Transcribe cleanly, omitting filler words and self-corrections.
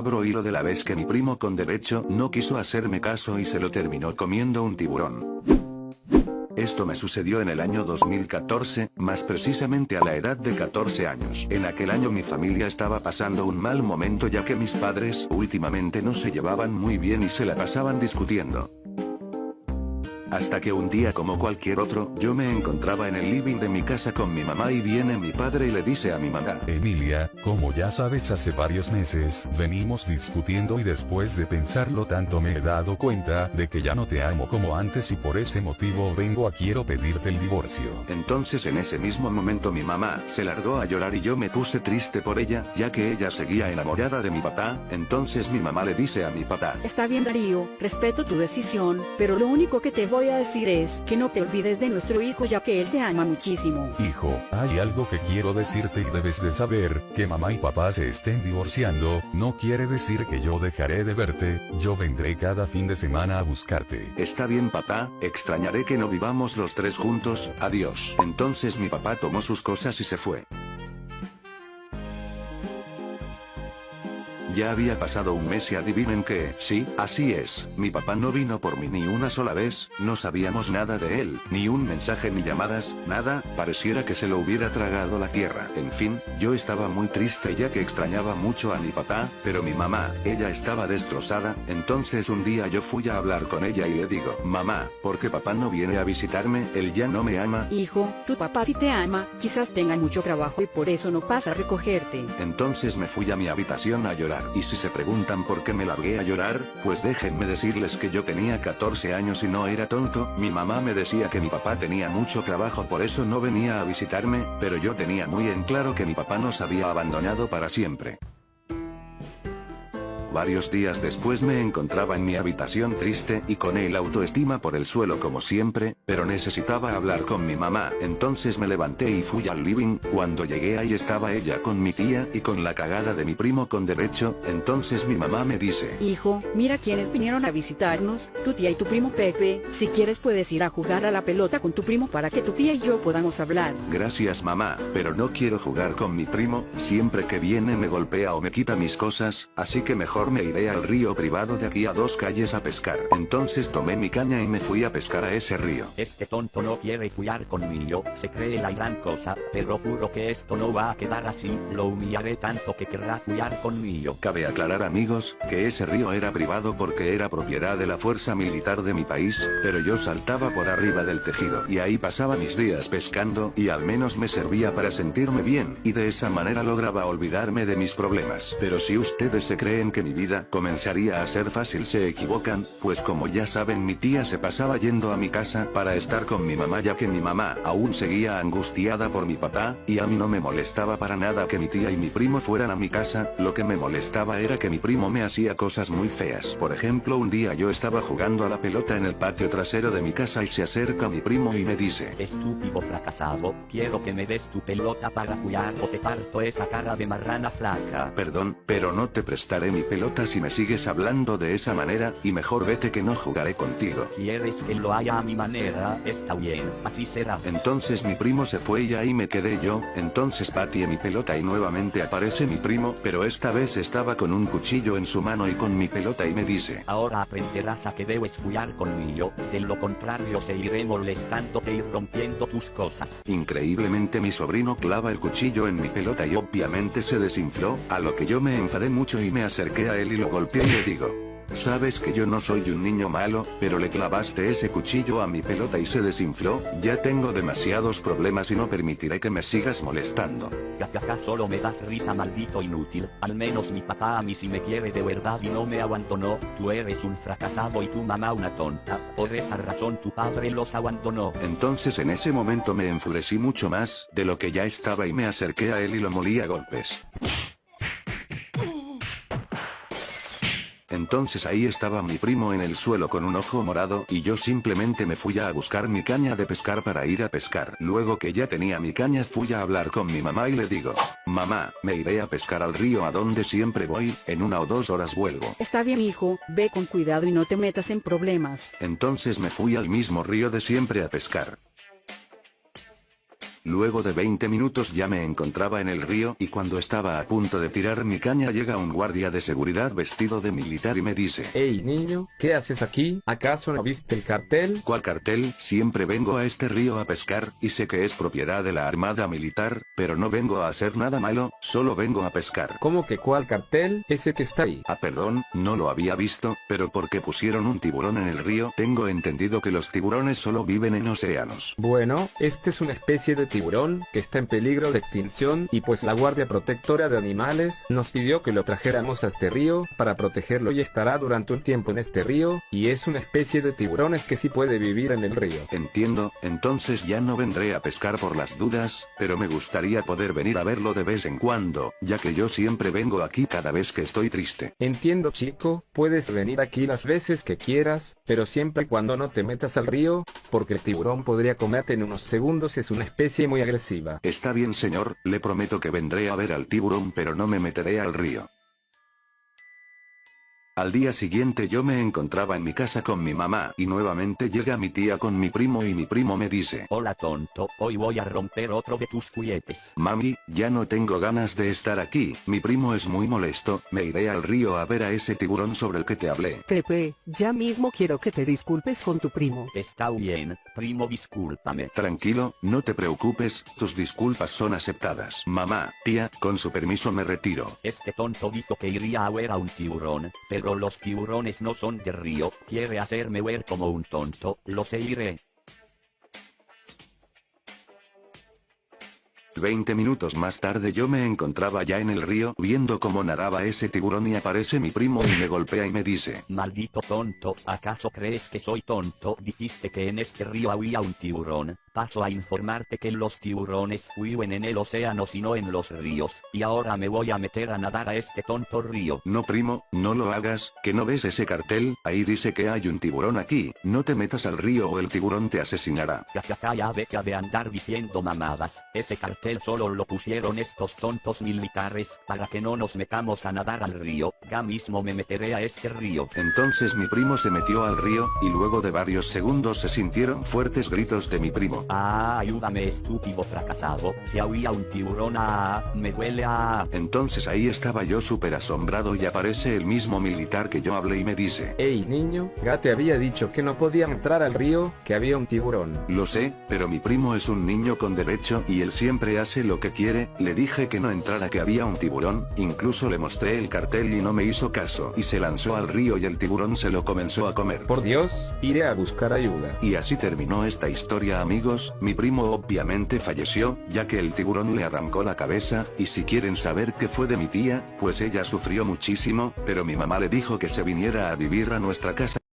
Abro hilo de la vez que mi primo con derecho no quiso hacerme caso y se lo terminó comiendo un tiburón. Esto me sucedió en el año 2014, más precisamente a la edad de 14 años. En aquel año mi familia estaba pasando un mal momento ya que mis padres últimamente no se llevaban muy bien y se la pasaban discutiendo. Hasta que un día como cualquier otro, yo me encontraba en el living de mi casa con mi mamá y viene mi padre y le dice a mi mamá: Emilia, como ya sabes hace varios meses, venimos discutiendo y después de pensarlo tanto me he dado cuenta de que ya no te amo como antes y por ese motivo vengo a quiero pedirte el divorcio. Entonces en ese mismo momento mi mamá se largó a llorar y yo me puse triste por ella, ya que ella seguía enamorada de mi papá. Entonces mi mamá le dice a mi papá: Está bien, Darío, respeto tu decisión, pero lo único que te voy a decir es que no te olvides de nuestro hijo ya que él te ama muchísimo. Hijo, hay algo que quiero decirte y debes de saber, que mamá y papá se estén divorciando, no quiere decir que yo dejaré de verte, yo vendré cada fin de semana a buscarte. Está bien papá, extrañaré que no vivamos los tres juntos, adiós. Entonces mi papá tomó sus cosas y se fue. Ya había pasado un mes y adivinen qué, sí, así es, mi papá no vino por mí ni una sola vez, no sabíamos nada de él, ni un mensaje ni llamadas, nada, pareciera que se lo hubiera tragado la tierra. En fin, yo estaba muy triste ya que extrañaba mucho a mi papá, pero mi mamá, ella estaba destrozada. Entonces un día yo fui a hablar con ella y le digo: mamá, ¿por qué papá no viene a visitarme? Él ya no me ama. Hijo, tu papá sí te ama, quizás tenga mucho trabajo y por eso no pasa a recogerte. Entonces me fui a mi habitación a llorar. Y si se preguntan por qué me largué a llorar, pues déjenme decirles que yo tenía 14 años y no era tonto. Mi mamá me decía que mi papá tenía mucho trabajo, por eso no venía a visitarme, pero yo tenía muy en claro que mi papá nos había abandonado para siempre. Varios días después me encontraba en mi habitación triste y con el autoestima por el suelo como siempre, pero necesitaba hablar con mi mamá. Entonces me levanté y fui al living. Cuando llegué ahí estaba ella con mi tía y con la cagada de mi primo con derecho. Entonces mi mamá me dice: Hijo, mira quienes vinieron a visitarnos, tu tía y tu primo Pepe, si quieres puedes ir a jugar a la pelota con tu primo para que tu tía y yo podamos hablar. Gracias mamá, pero no quiero jugar con mi primo, siempre que viene me golpea o me quita mis cosas, así que mejor me iré al río privado de aquí a 2 calles a pescar. Entonces tomé mi caña y me fui a pescar a ese río. Este tonto no quiere jugar conmigo, se cree la gran cosa, pero juro que esto no va a quedar así, lo humillaré tanto que querrá jugar conmigo. Cabe aclarar amigos, que ese río era privado porque era propiedad de la fuerza militar de mi país, pero yo saltaba por arriba del tejido y ahí pasaba mis días pescando y al menos me servía para sentirme bien, y de esa manera lograba olvidarme de mis problemas. Pero si ustedes se creen que mi vida comenzaría a ser fácil, se equivocan, pues como ya saben mi tía se pasaba yendo a mi casa para estar con mi mamá ya que mi mamá aún seguía angustiada por mi papá, y a mí no me molestaba para nada que mi tía y mi primo fueran a mi casa, lo que me molestaba era que mi primo me hacía cosas muy feas. Por ejemplo, un día yo estaba jugando a la pelota en el patio trasero de mi casa y se acerca mi primo y me dice: Estúpido fracasado, quiero que me des tu pelota para jugar o te parto esa cara de marrana flaca. Perdón, pero no te prestaré mi pelota si me sigues hablando de esa manera, y mejor vete que no jugaré contigo. ¿Quieres que lo haga a mi manera? Está bien, así será. Entonces mi primo se fue y ahí me quedé yo. Entonces pateé mi pelota y nuevamente aparece mi primo, pero esta vez estaba con un cuchillo en su mano y con mi pelota y me dice: ahora aprenderás a que debes jugar conmigo, de lo contrario seguiré molestándote y rompiendo tus cosas. Increíblemente mi sobrino clava el cuchillo en mi pelota y obviamente se desinfló, a lo que yo me enfadé mucho y me acerqué a él y lo golpeé y le digo: sabes que yo no soy un niño malo, pero le clavaste ese cuchillo a mi pelota y se desinfló, ya tengo demasiados problemas y no permitiré que me sigas molestando. Jajaja, solo me das risa, maldito inútil, al menos mi papá a mí sí me quiere de verdad y no me abandonó, tú eres un fracasado y tu mamá una tonta, por esa razón tu padre los abandonó. Entonces en ese momento me enfurecí mucho más de lo que ya estaba y me acerqué a él y lo molí a golpes. Entonces ahí estaba mi primo en el suelo con un ojo morado y yo simplemente me fui a buscar mi caña de pescar para ir a pescar. Luego que ya tenía mi caña fui a hablar con mi mamá y le digo: mamá, me iré a pescar al río a donde siempre voy, en 1 o 2 horas vuelvo. Está bien, hijo, ve con cuidado y no te metas en problemas. Entonces me fui al mismo río de siempre a pescar. Luego de 20 minutos ya me encontraba en el río y cuando estaba a punto de tirar mi caña llega un guardia de seguridad vestido de militar y me dice: Hey niño, ¿qué haces aquí? ¿Acaso no viste el cartel? ¿Cuál cartel? Siempre vengo a este río a pescar, y sé que es propiedad de la Armada Militar, pero no vengo a hacer nada malo, solo vengo a pescar. ¿Cómo que cuál cartel? Ese que está ahí. Ah, perdón, no lo había visto, pero ¿por qué pusieron un tiburón en el río? Tengo entendido que los tiburones solo viven en océanos. Bueno, este es una especie de tiburón que está en peligro de extinción y pues la Guardia Protectora de Animales nos pidió que lo trajéramos a este río para protegerlo y estará durante un tiempo en este río, y es una especie de tiburones que sí puede vivir en el río. Entiendo, entonces ya no vendré a pescar por las dudas, pero me gustaría poder venir a verlo de vez en cuando, ya que yo siempre vengo aquí cada vez que estoy triste. Entiendo chico, puedes venir aquí las veces que quieras, pero siempre y cuando no te metas al río, porque el tiburón podría comerte en unos segundos, es una especie muy agresiva. Está bien señor, le prometo que vendré a ver al tiburón pero no me meteré al río. Al día siguiente yo me encontraba en mi casa con mi mamá y nuevamente llega mi tía con mi primo y mi primo me dice: Hola tonto, hoy voy a romper otro de tus juguetes. Mami, ya no tengo ganas de estar aquí, mi primo es muy molesto, me iré al río a ver a ese tiburón sobre el que te hablé. Pepe, ya mismo quiero que te disculpes con tu primo. Está bien, primo, discúlpame. Tranquilo, no te preocupes, tus disculpas son aceptadas. Mamá, tía, con su permiso me retiro. Este tonto dijo que iría a ver a un tiburón, pero los tiburones no son de río, quiere hacerme ver como un tonto, lo sé, iré. 20 minutos más tarde yo me encontraba ya en el río viendo cómo nadaba ese tiburón y aparece mi primo y me golpea y me dice: Maldito tonto, ¿acaso crees que soy tonto? Dijiste que en este río había un tiburón. Paso a informarte que los tiburones viven en el océano y no en los ríos, y ahora me voy a meter a nadar a este tonto río. No primo, no lo hagas, que no ves ese cartel, ahí dice que hay un tiburón aquí, no te metas al río o el tiburón te asesinará. Ya deja de andar diciendo mamadas, ese cartel solo lo pusieron estos tontos militares, para que no nos metamos a nadar al río, ya mismo me meteré a este río. Entonces mi primo se metió al río, y luego de varios segundos se sintieron fuertes gritos de mi primo. Ayúdame estúpido fracasado, si había un tiburón, me duele. Entonces ahí estaba yo súper asombrado y aparece el mismo militar que yo hablé y me dice: Hey niño, ya te había dicho que no podía entrar al río, que había un tiburón. Lo sé, pero mi primo es un niño con derecho y él siempre hace lo que quiere, le dije que no entrara, que había un tiburón, incluso le mostré el cartel y no me hizo caso y se lanzó al río y el tiburón se lo comenzó a comer. Por Dios, iré a buscar ayuda. Y así terminó esta historia amigos, mi primo obviamente falleció, ya que el tiburón le arrancó la cabeza, y si quieren saber qué fue de mi tía, pues ella sufrió muchísimo, pero mi mamá le dijo que se viniera a vivir a nuestra casa